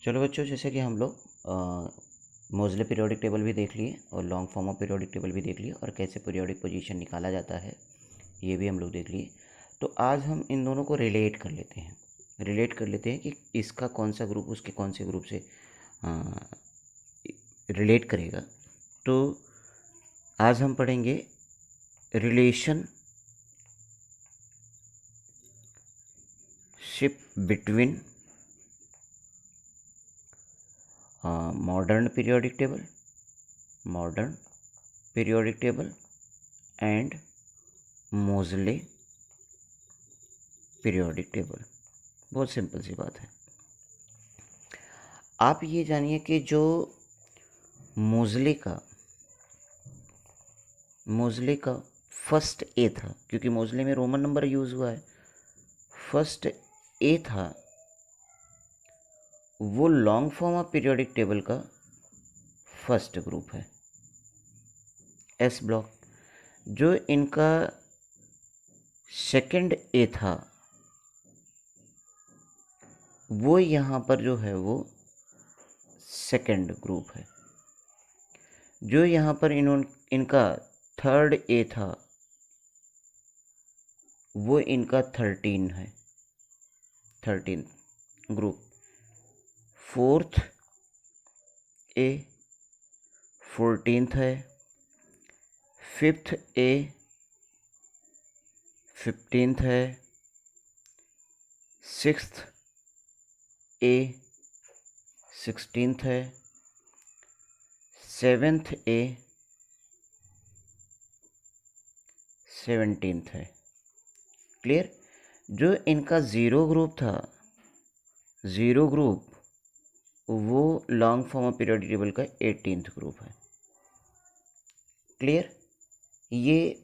चलो बच्चों, जैसे कि हम लोग मोज़ले पीरियोडिक टेबल भी देख लिए और long form of periodic table भी देख लिए और कैसे पीरियोडिक पोजीशन निकाला जाता है ये भी हम लोग देख लिए। तो आज हम इन दोनों को रिलेट कर लेते हैं। कि इसका कौन सा ग्रुप उसके कौन से ग्रुप से रिलेट करेगा। तो आज हम पढ़ेंगे relationship between modern periodic table and Moseley periodic table. बहुत सिंपल सी बात है। आप ये जानिए कि जो मोज़ले का फर्स्ट ए था, क्योंकि मोज़ले में रोमन नंबर यूज़ हुआ है, फर्स्ट ए था, वो long form of periodic table का फर्स्ट ग्रुप है, एस ब्लॉक। जो इनका सेकंड ए था, वो यहाँ पर जो है वो सेकंड ग्रुप है। जो यहाँ पर इनका थर्ड ए था, वो इनका 13 है, 13 ग्रुप। फोर्थ ए 14th है, फिफ्थ ए 15th है, सिक्स्थ ए 16th है, सेवेंथ ए 17th है। क्लियर। जो इनका ज़ीरो ग्रुप था, ज़ीरो ग्रुप, वो long form of periodic table का 18th ग्रुप है। क्लियर। ये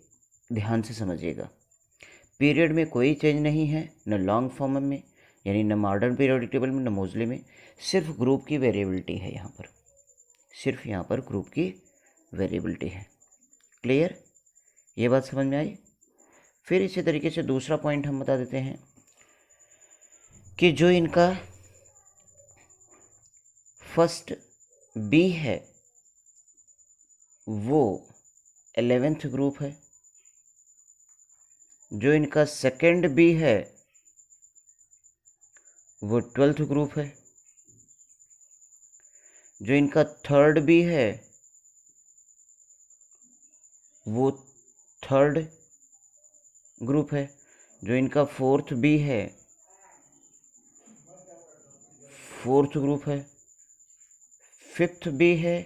ध्यान से समझिएगा। पीरियड में कोई चेंज नहीं है, न लॉन्ग फॉर्म में यानी न मॉडर्न पीरियोडिक टेबल में, न मोज़ले में। सिर्फ ग्रुप की वेरिएबिलिटी है यहाँ पर, सिर्फ यहाँ पर ग्रुप की वेरिएबिलिटी है। क्लियर। ये बात समझ में आई। फिर इसी तरीके से दूसरा पॉइंट हम बता देते हैं कि जो इनका फर्स्ट बी है, वो 11th ग्रुप है। जो इनका सेकंड बी है, वो 12th ग्रुप है। जो इनका थर्ड बी है, वो थर्ड ग्रुप है। जो इनका फोर्थ बी है, फोर्थ ग्रुप है। फिफ्थ बी है,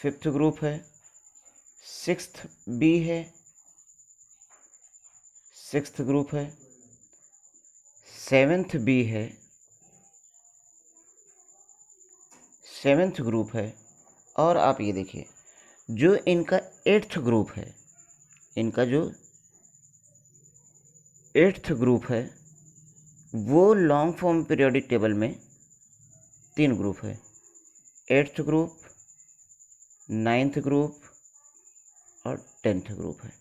फिफ्थ ग्रुप है। सिक्स्थ बी है, सिक्स्थ ग्रुप है। सेवेंथ बी है, सेवेंथ ग्रुप है। और आप ये देखिए, जो इनका एट्थ ग्रुप है, इनका जो एट्थ ग्रुप है, वो लॉन्ग फॉर्म पीरियोडिक टेबल में 3 ग्रुप है, एट्थ ग्रुप, नाइन्थ ग्रुप और 10th ग्रुप है।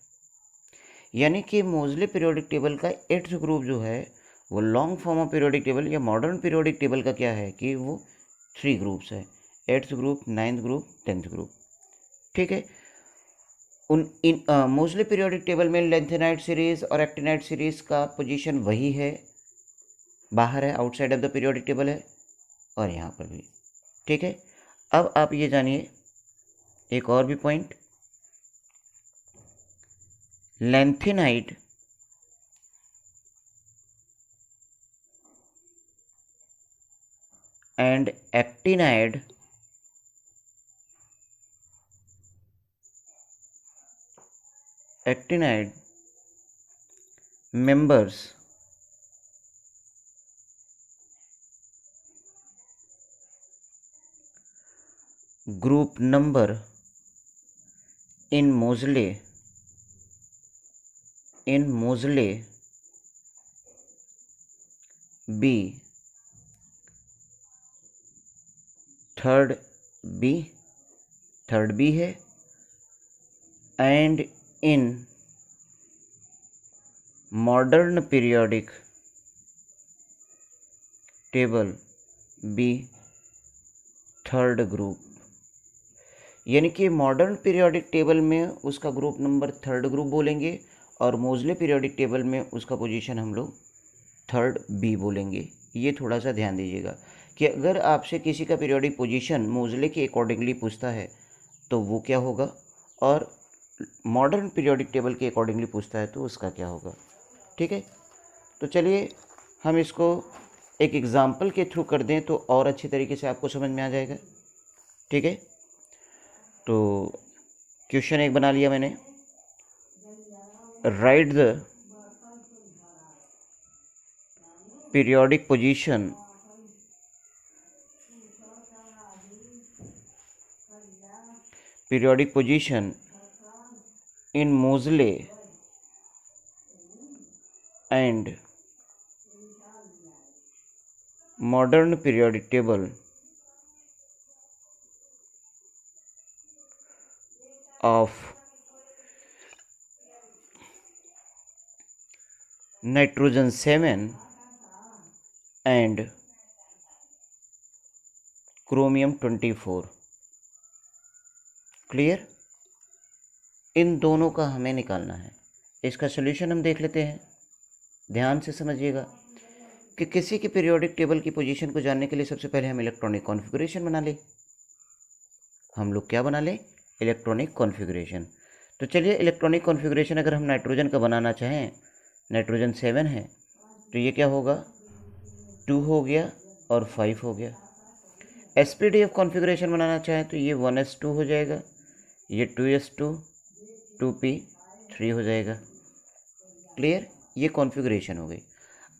यानी कि मोज़ले पीरियोडिक टेबल का एट्थ ग्रुप जो है, वो long form of periodic table या मॉडर्न पीरियोडिक टेबल का क्या है कि वो 3 ग्रुप्स है, eighth group, ninth group, 10th group. ठीक है। मोज़ले पीरियोडिक टेबल में लेंथेनाइड सीरीज़ और एक्टिनाइड सीरीज़ का पोजीशन वही है, बाहर है, outside of the periodic table है, और यहाँ पर भी। ठीक है। अब आप ये जानिए एक और भी point, lanthanide and actinide members group number in Moseley B, third B है, and in modern periodic table B third group, यानी कि मॉडर्न पीरियोडिक टेबल में उसका ग्रुप नंबर थर्ड ग्रुप बोलेंगे और मोज़ले पीरियोडिक टेबल में उसका पोजीशन हम लोग थर्ड बी बोलेंगे। ये थोड़ा सा ध्यान दीजिएगा कि अगर आपसे किसी का पीरियोडिक पोजीशन मोज़ले के अकॉर्डिंगली पूछता है तो वो क्या होगा, और मॉडर्न पीरियोडिक टेबल के अकॉर्डिंगली पूछता है तो उसका क्या होगा। ठीक है, तो चलिए हम इसको एक एग्ज़ाम्पल के थ्रू कर दें तो और अच्छी तरीके से आपको समझ में आ जाएगा। ठीक है, तो क्वेश्चन एक बना लिया मैंने, right the periodic position in Moseley and modern periodic table of nitrogen 7 and chromium 24। Clear, इन दोनों का हमें निकालना है। इसका सॉल्यूशन हम देख लेते हैं, ध्यान से समझिएगा कि किसी के पीरियोडिक टेबल की पोजीशन को जानने के लिए सबसे पहले हम इलेक्ट्रॉनिक कॉन्फ़िगरेशन बना लें। हम लोग क्या बना लें? Electronic configuration. तो चलिए इलेक्ट्रॉनिक कॉन्फ़िगरेशन अगर हम नाइट्रोजन का बनाना चाहें, नाइट्रोजन 7 है तो ये क्या होगा, 2 हो गया और 5 हो गया। SPDF कॉन्फ़िगरेशन बनाना चाहें तो ये 1s2 हो जाएगा, ये 2s2 2p3 हो जाएगा। क्लियर, ये कॉन्फ़िगरेशन हो गई।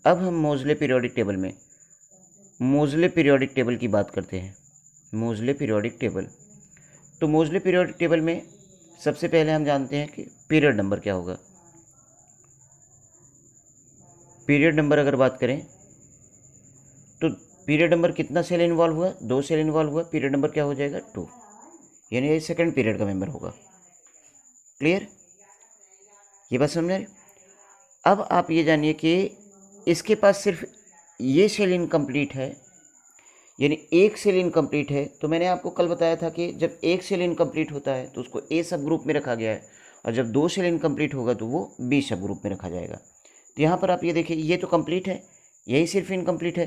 अब हम मोज़ले पीरियोडिक टेबल में मोज़ले पीरियोडिक टेबल की बात करते हैं। मोज़ले पीरियोडिक टेबल, तो मोज़ले पीरियोडिक टेबल में सबसे पहले हम जानते हैं कि पीरियड नंबर क्या होगा। पीरियड नंबर अगर बात करें तो पीरियड नंबर कितना सेल इन्वॉल्व हुआ, 2 सेल इन्वॉल्व हुआ, पीरियड नंबर क्या हो जाएगा 2, यानी ये सेकंड पीरियड का मेंबर होगा। क्लियर, ये बात समझ रहे। अब आप ये जानिए कि इसके पास सिर्फ ये सेल इनकम्प्लीट है, यानी एक सेल इनकम्प्लीट है। तो मैंने आपको कल बताया था कि जब एक सेल इनकम्प्लीट होता है तो उसको ए सब ग्रुप में रखा गया है, और जब 2 सेल इनकम्प्लीट होगा तो वो बी सब ग्रुप में रखा जाएगा। तो यहाँ पर आप ये देखिए, ये तो कंप्लीट है, यही सिर्फ इनकम्प्लीट है।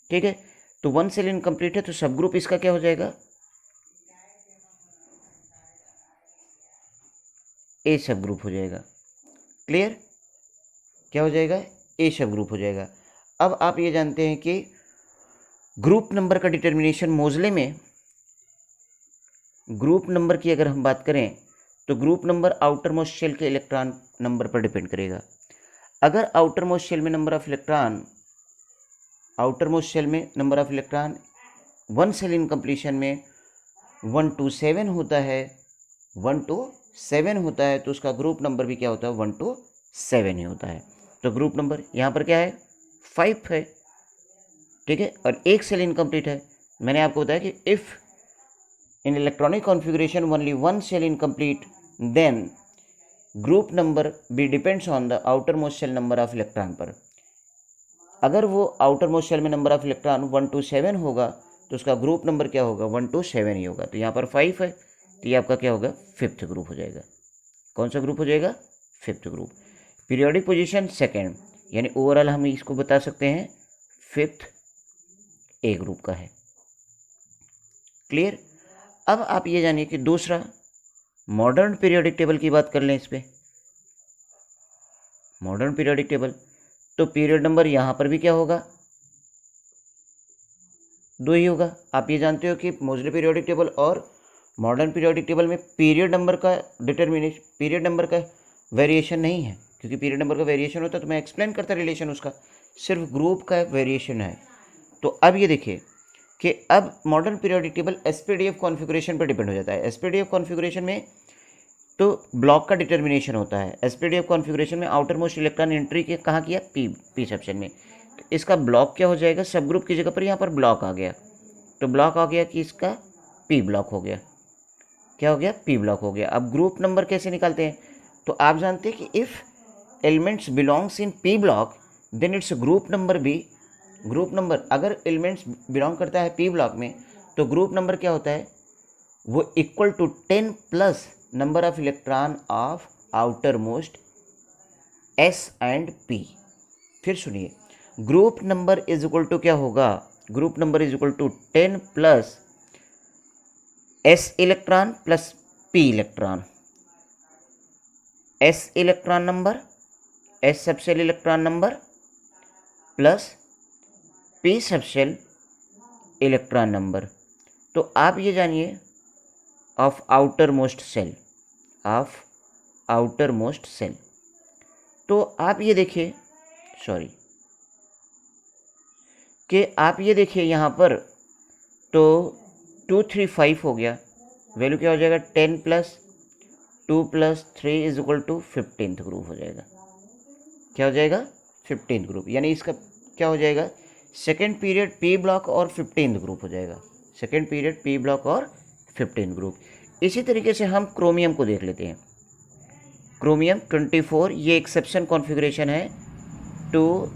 ठीक है, तो 1 सेल इनकम्प्लीट है तो सब ग्रुप इसका क्या हो जाएगा, ए सब ग्रुप हो जाएगा। क्लियर, क्या हो जाएगा, ए सब ग्रुप हो जाएगा। अब आप ये जानते हैं कि ग्रुप नंबर का डिटर्मिनेशन मोज़ले में, ग्रुप नंबर की अगर हम बात करें तो group number outer most shell के इलेक्ट्रॉन नंबर पर डिपेंड करेगा। अगर आउटर मोस्ट शेल में number of electron, outer most shell में number of electron 1 cell incompletion में 1 to 7 होता है, 1 to 7 होता है, तो उसका ग्रुप नंबर भी क्या होता है, 1 to 7 ही होता है। तो ग्रुप नंबर यहाँ पर क्या है, 5 है। ठीक है, और एक सेल इनकम्प्लीट है। मैंने आपको बताया कि if in electronic configuration only 1 cell incomplete then group number be depends on the outer most shell number of electron पर। अगर वो आउटर मोस्ट शेल में नंबर ऑफ इलेक्ट्रॉन 1 to 7 होगा तो उसका ग्रुप नंबर क्या होगा, 1 to 7 ही होगा। तो यहाँ पर 5 है तो ये आपका क्या होगा, 5th ग्रुप हो जाएगा। कौन सा ग्रुप हो जाएगा, 5th group. Periodic position second, यानी ओवरऑल हम इसको बता सकते हैं 5th ए ग्रुप का है। क्लियर, अब आप ये जानिए कि दूसरा मॉडर्न पीरियोडिक टेबल की बात कर लें। इस पे मॉडर्न पीरियोडिक टेबल, तो पीरियड नंबर यहाँ पर भी क्या होगा, 2 ही होगा। आप ये जानते हो कि मोज़ले पीरियोडिक टेबल और मॉडर्न पीरियोडिक टेबल में पीरियड नंबर का डिटर्मिनेशन, पीरियड नंबर का वेरिएशन नहीं है, क्योंकि पीरियड नंबर का वेरिएशन होता तो मैं एक्सप्लेन करता रिलेशन उसका, सिर्फ ग्रुप का वेरिएशन है। तो अब ये देखिए कि अब modern periodic table SPDF configuration पर डिपेंड हो जाता है। SPDF कॉन्फ़िगरेशन में तो ब्लॉक का डिटर्मिनेशन होता है। SPDF कॉन्फ़िगरेशन में आउटर मोस्ट इलेक्ट्रॉन एंट्री के कहाँ किया, पी सेक्शन में। तो इसका ब्लॉक क्या हो जाएगा, सब ग्रुप की जगह पर यहाँ पर ब्लॉक आ गया, तो ब्लॉक आ गया कि इसका पी ब्लॉक हो गया। क्या हो गया, पी ब्लॉक हो गया। अब ग्रुप नंबर कैसे निकालते हैं, तो आप जानते हैं कि if elements belongs in P block then its group number be group number अगर एलिमेंट्स बिलोंग करता है पी ब्लॉक में तो ग्रुप नंबर क्या होता है, वो equal to 10 plus number of electron of outer most S and P. फिर सुनिए, group number is equal to क्या होगा, group number is equal to 10 plus S electron plus P electron, S electron number, S subshell electron number plus P subshell electron number. तो आप ये जानिए of outer most cell, of outer most cell. तो आप ये देखिए, sorry, कि आप ये देखिए यहाँ पर तो 2 3 5 हो गया, वैल्यू क्या हो जाएगा 10 plus 2 plus 3 is equal to 15th group हो जाएगा। क्या हो जाएगा 15th ग्रुप, यानी इसका क्या हो जाएगा सेकेंड पीरियड पी ब्लॉक और 15th ग्रुप हो जाएगा, सेकेंड पीरियड पी ब्लॉक और 15th ग्रुप। इसी तरीके से हम क्रोमियम को देख लेते हैं। क्रोमियम 24, ये एक्सेप्शन कॉन्फ़िगरेशन है 2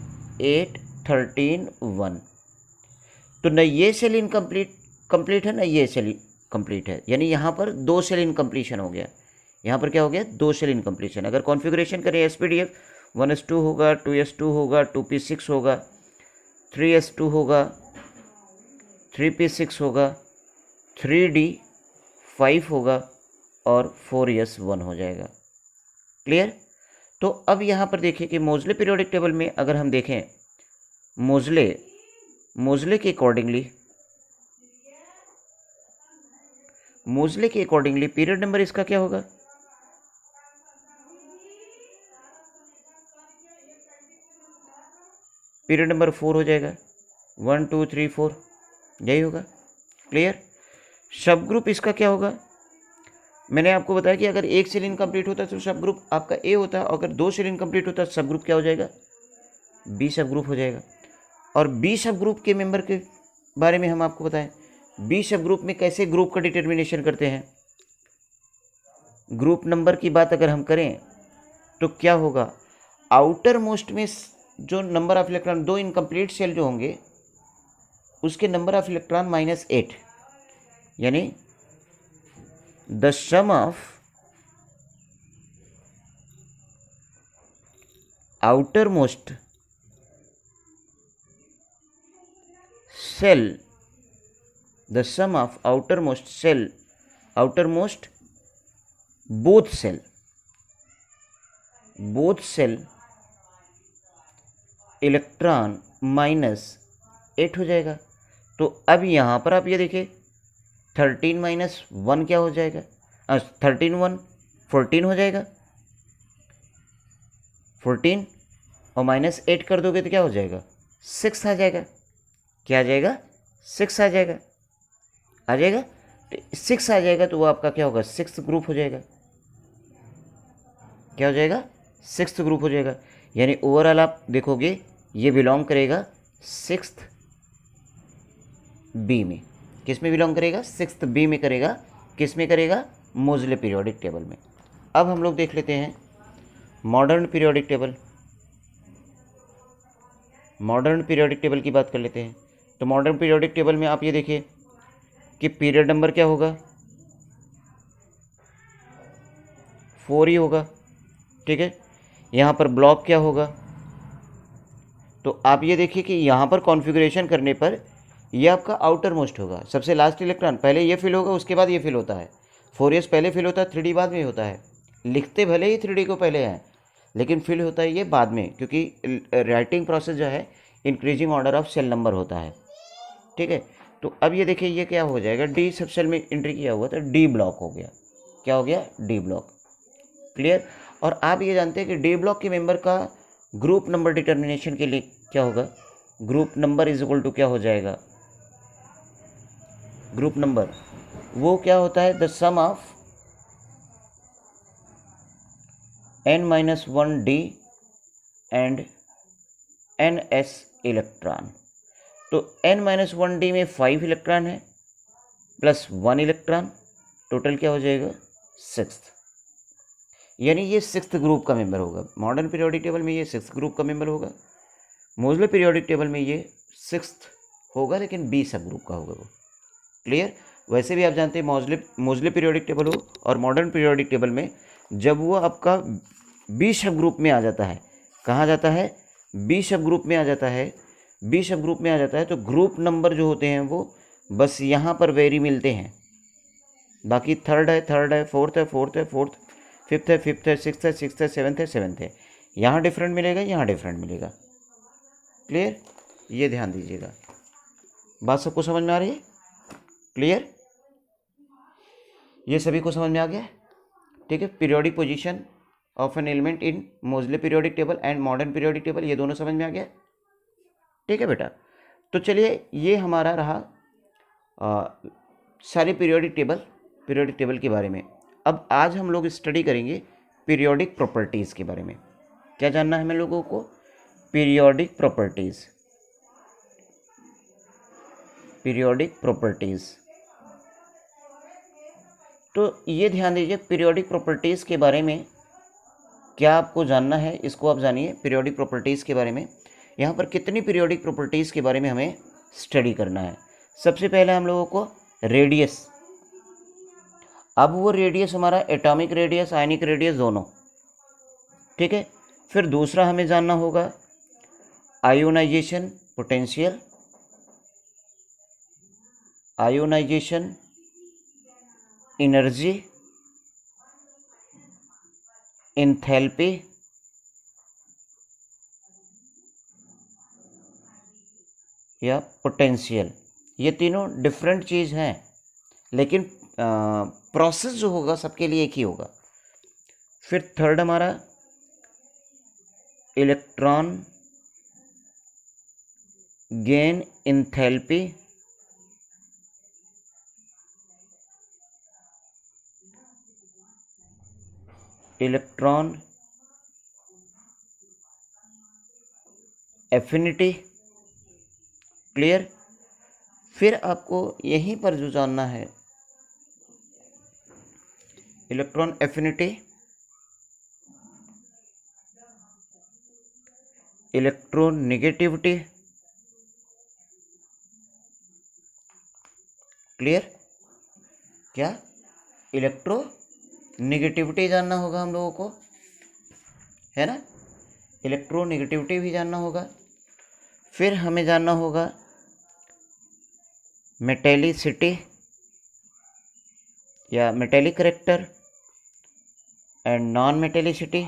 8 13 1। तो न ये सेल इनकम्प्लीट है, न ये सेल कंप्लीट है, यानी यहाँ पर 2 सेल इनकम्प्लीशन हो गया। यहाँ पर क्या हो गया 2 सेल इनकम्प्लीशन। अगर कॉन्फ़िगरेशन करें एसपीडीएफ 1s2 होगा, 2s2 होगा, 2p6 होगा, 3s2 होगा, 3p6 होगा, 3d5 होगा और 4s1 हो जाएगा। क्लियर। तो अब यहाँ पर देखिए कि मोजले पीरियोडिक टेबल में अगर हम देखें मोजले के अकॉर्डिंगली पीरियड नंबर इसका क्या होगा, पीरियड नंबर 4 हो जाएगा, 1 2 3 4 यही होगा। क्लियर। सब ग्रुप इसका क्या होगा, मैंने आपको बताया कि अगर एक सेल इनकम्प्लीट होता है तो सब ग्रुप आपका ए होता है, अगर 2 सेल इनकम्प्लीट होता है तो सब ग्रुप क्या हो जाएगा बी सब ग्रुप हो जाएगा। और बी सब ग्रुप के मेंबर के बारे में हम आपको बताएं, बी सब ग्रुप में कैसे ग्रुप का डिटर्मिनेशन करते हैं। ग्रुप नंबर की बात अगर हम करें तो क्या होगा, आउटर मोस्ट में जो number of electron, 2 incomplete cell जो होंगे उसके नंबर ऑफ इलेक्ट्रॉन -8, यानी the sum of outer most cell, the sum of outermost cell, outermost both cell electron -8 हो जाएगा। तो अब यहाँ पर आप ये देखिए 13 - 1 क्या हो जाएगा, 13 1 14 हो जाएगा, 14 और -8 कर दोगे तो क्या हो जाएगा 6 आ जाएगा। क्या आ जाएगा 6 आ जाएगा, आ जाएगा। तो 6 आ जाएगा तो वो आपका क्या होगा 6th ग्रुप हो जाएगा। क्या हो जाएगा 6th ग्रुप हो जाएगा। यानी ओवरऑल आप देखोगे ये बिलोंग करेगा 6th बी में। किस में बिलोंग करेगा 6th बी में करेगा। किस में करेगा मोजले पीरियोडिक टेबल में। अब हम लोग देख लेते हैं modern periodic table. Modern periodic table की बात कर लेते हैं। तो मॉडर्न पीरियोडिक टेबल में आप ये देखिए कि पीरियड नंबर क्या होगा 4 ही होगा। ठीक है। यहाँ पर ब्लॉक क्या होगा, तो आप ये देखिए कि यहाँ पर कॉन्फ़िगरेशन करने पर ये आपका आउटर मोस्ट होगा। सबसे लास्ट इलेक्ट्रॉन पहले ये फिल होगा, उसके बाद ये फिल होता है। 4s पहले फिल होता है, 3d बाद में होता है। लिखते भले ही 3d को पहले हैं लेकिन फिल होता है ये बाद में, क्योंकि राइटिंग प्रोसेस जो है increasing order of cell number होता है। ठीक है। तो अब ये देखिए ये क्या हो जाएगा, डी सब सेल में एंट्री किया हुआ था, डी ब्लॉक हो गया। क्या हो गया डी ब्लॉक। क्लियर। और आप ये जानते हैं कि डी ब्लॉक के मेंबर का ग्रुप नंबर डिटर्मिनेशन के लिए क्या होगा, group number is equal to क्या हो जाएगा, ग्रुप नंबर वो क्या होता है the sum of n-1 d and ns electron. तो n-1 d में 5 इलेक्ट्रॉन है प्लस 1 इलेक्ट्रॉन, टोटल क्या हो जाएगा 6th। यानी ये 6th ग्रुप का मेंबर होगा। मॉडर्न पीरियोडिक टेबल में ये 6th ग्रुप का मेंबर होगा। मोजले पीरियोडिक टेबल में ये सिक्स्थ होगा, लेकिन बी सब ग्रुप का होगा वो। क्लियर। वैसे भी आप जानते हैं मोज़ले पीरियोडिक टेबल हो और मॉडर्न पीरियोडिक टेबल में जब वो आपका बी सब ग्रुप में आ जाता है, कहाँ जाता है, बी सब ग्रुप में आ जाता है, बी सब ग्रुप में आ जाता है, तो ग्रुप नंबर जो होते हैं वो बस यहाँ पर वेरी मिलते हैं। बाकी थर्ड है, फोर्थ है, फिफ्थ है, सिक्स्थ है, सेवन्थ है। यहाँ डिफरेंट मिलेगा, यहाँ डिफरेंट मिलेगा। क्लियर। ये ध्यान दीजिएगा। बात सबको समझ में आ रही है? क्लियर। ये सभी को समझ में आ गया? ठीक है। Periodic position of an element in Moseley periodic table and modern periodic table, ये दोनों समझ में आ गया? ठीक है बेटा। तो चलिए, ये हमारा रहा सारे पीरियोडिक टेबल के बारे में। अब आज हम लोग स्टडी करेंगे पीरियोडिक प्रॉपर्टीज़ के बारे में। क्या जानना है हमें लोगों को? Periodic properties. तो ये ध्यान दीजिए, पीरियोडिक प्रॉपर्टीज़ के बारे में क्या आपको जानना है, इसको आप जानिए। पीरियोडिक प्रॉपर्टीज़ के बारे में यहाँ पर कितनी पीरियोडिक प्रॉपर्टीज़ के बारे में हमें स्टडी करना है। सबसे पहले हम लोगों को रेडियस। अब वो रेडियस हमारा एटॉमिक रेडियस, आयनिक रेडियस दोनों, ठीक है। फिर दूसरा हमें जानना होगा ionization potential, ionization energy, enthalpy, या पोटेंशियल। ये तीनों डिफरेंट चीज़ हैं, लेकिन प्रोसेस जो होगा सबके लिए एक ही होगा। फिर थर्ड हमारा electron gain enthalpy, electron affinity. Clear. फिर आपको यहीं पर जो जानना है, इलेक्ट्रॉन एफिनिटी, इलेक्ट्रोनेगेटिविटी। क्लियर। क्या? इलेक्ट्रोनेगेटिविटी जानना होगा हम लोगों को, है ना। इलेक्ट्रोनेगेटिविटी भी जानना होगा। फिर हमें जानना होगा मेटेलिसिटी या metallic character and non metallicity.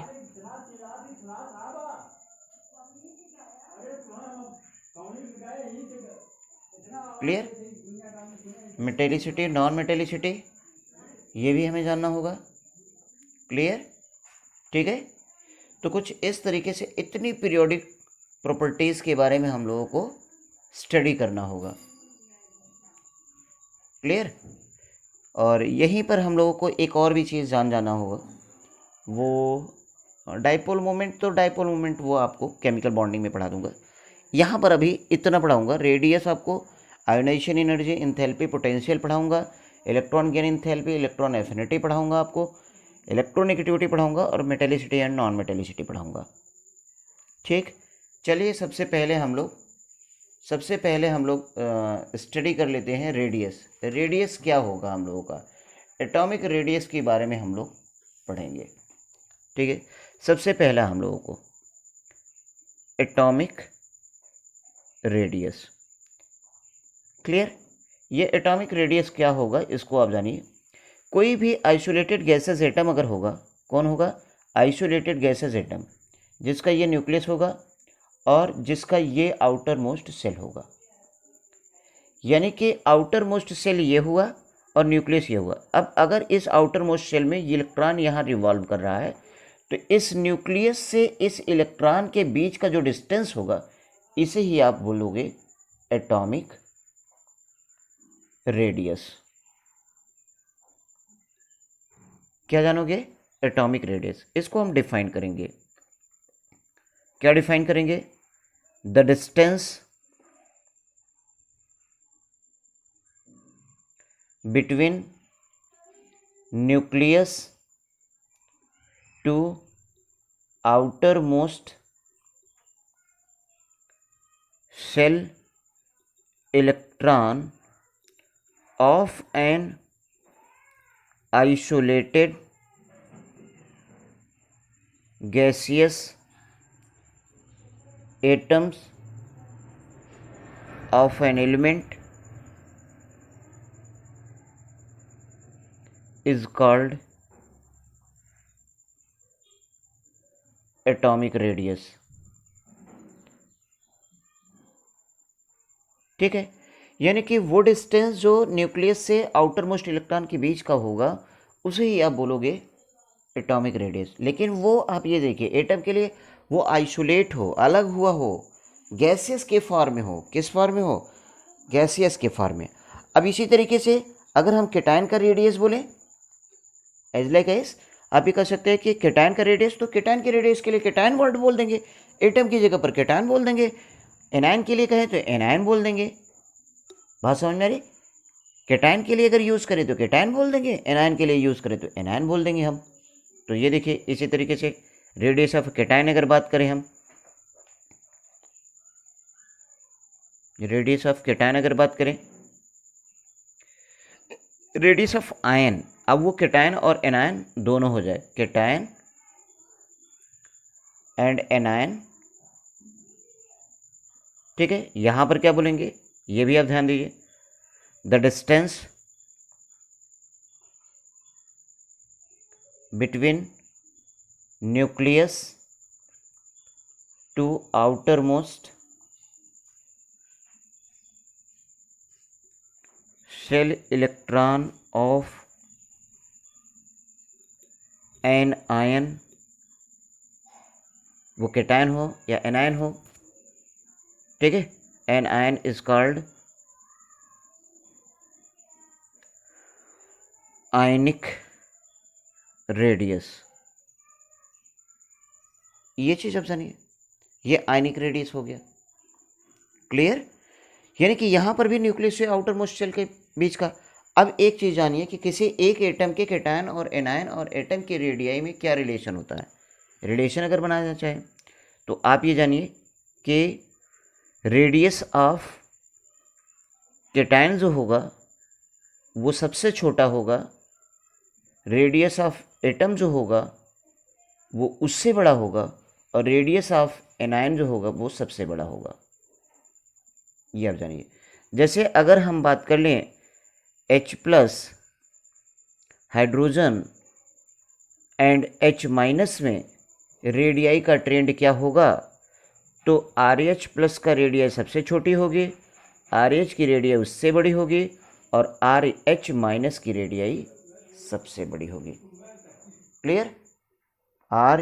Clear. Metallicity, non metallicity, ये भी हमें जानना होगा। क्लियर। ठीक है। तो कुछ इस तरीके से इतनी पीरियोडिक प्रॉपर्टीज़ के बारे में हम लोगों को स्टडी करना होगा। क्लियर। और यहीं पर हम लोगों को एक और भी चीज़ जाना होगा, वो डाइपोल मोमेंट। तो डाइपोल मोमेंट वो आपको केमिकल बॉन्डिंग में पढ़ा दूंगा। यहाँ पर अभी इतना पढ़ाऊंगा। रेडियस आपको आयोनाइजेशन एनर्जी, एंथैल्पी, पोटेंशियल पढ़ाऊंगा, electron gain enthalpy, electron affinity पढ़ाऊंगा, आपको इलेक्ट्रोनेगेटिविटी पढ़ाऊंगा और मेटेलिसिटी एंड नॉन मेटेलिसिटी पढ़ाऊंगा। ठीक। चलिए, सबसे पहले हम लोग स्टडी कर लेते हैं रेडियस। रेडियस क्या होगा हम लोगों का? एटॉमिक रेडियस के बारे में हम लोग पढ़ेंगे। ठीक है। सबसे पहला हम लोगों को एटॉमिक रेडियस। क्लियर। ये एटॉमिक रेडियस क्या होगा, इसको आप जानिए। कोई भी आइसोलेटेड गैसेस एटम अगर होगा, कौन होगा? आइसोलेटेड गैसेस एटम, जिसका ये न्यूक्लियस होगा और जिसका ये आउटर मोस्ट सेल होगा। यानी कि आउटर मोस्ट सेल ये हुआ और न्यूक्लियस ये हुआ। अब अगर इस आउटर मोस्ट सेल में ये इलेक्ट्रॉन यहाँ रिवॉल्व कर रहा है, तो इस न्यूक्लियस से इस इलेक्ट्रॉन के बीच का जो डिस्टेंस होगा, इसे ही आप बोलोगे एटॉमिक रेडियस। क्या जानोगे? Atomic radius. इसको हम डिफाइन करेंगे। क्या डिफाइन करेंगे? The distance between nucleus to outer most shell electron of an isolated gaseous atoms of an element is called atomic radius। ठीक है, यानी कि वो डिस्टेंस जो न्यूक्लियस से आउटर मोस्ट इलेक्ट्रॉन के बीच का होगा उसे ही आप बोलोगे एटॉमिक रेडियस। लेकिन वो आप ये देखिए, एटम के लिए वो आइसोलेट हो, अलग हुआ हो, गैसियस के फॉर्म में हो। किस फॉर्म में हो? गैसियस के फॉर्म में। अब इसी तरीके से अगर हम केटायन का रेडियस बोले, एज लाइक एस, आप ये कह सकते हैं कि केटायन का रेडियस, तो केटायन के रेडियस के लिए केटायन वर्ड बोल देंगे, एटम की जगह पर केटायन बोल देंगे। एनायन के लिए कहें तो एनायन बोल देंगे। बात समझ में आ रही? केटायन के लिए अगर यूज़ करें तो केटायन बोल देंगे, एनायन के लिए यूज़ करें तो एनायन बोल देंगे हम। तो ये देखिए, इसी तरीके से रेडियस ऑफ केटायन अगर बात करें हम, रेडियस ऑफ केटायन अगर बात करें, रेडियस ऑफ आयन, अब वो केटायन और एनायन दोनों हो जाए, केटायन एंड एनायन। ठीक है, यहां पर क्या बोलेंगे ये भी आप ध्यान दीजिए। The distance between nucleus to outer most shell electron of an ion, वो केटायन हो या एनायन हो, ठीक है, an ion is called ionic radius. ये चीज अब जानिए, ये आयनिक रेडियस हो गया। क्लियर? यानी कि यहां पर भी न्यूक्लियस से आउटर मोस्ट शेल के बीच का। अब एक चीज जानिए कि किसी एक एटम के केटायन और एनायन और एटम के रेडियाई में क्या रिलेशन होता है। रिलेशन अगर बनाना चाहे तो आप ये जानिए कि रेडियस ऑफ केटायन जो होगा वो सबसे छोटा होगा, रेडियस ऑफ एटम जो होगा वो उससे बड़ा होगा, और रेडियस ऑफ एनायन जो होगा वो सबसे बड़ा होगा। ये आप जानिए। जैसे अगर हम बात कर लें H+ हाइड्रोजन एंड H- में रेडियाई का ट्रेंड क्या होगा, तो RH+ का रेडियाई सबसे छोटी होगी, RH की रेडियाई उससे बड़ी होगी, और RH- की रेडियाई सबसे बड़ी होगी। क्लियर?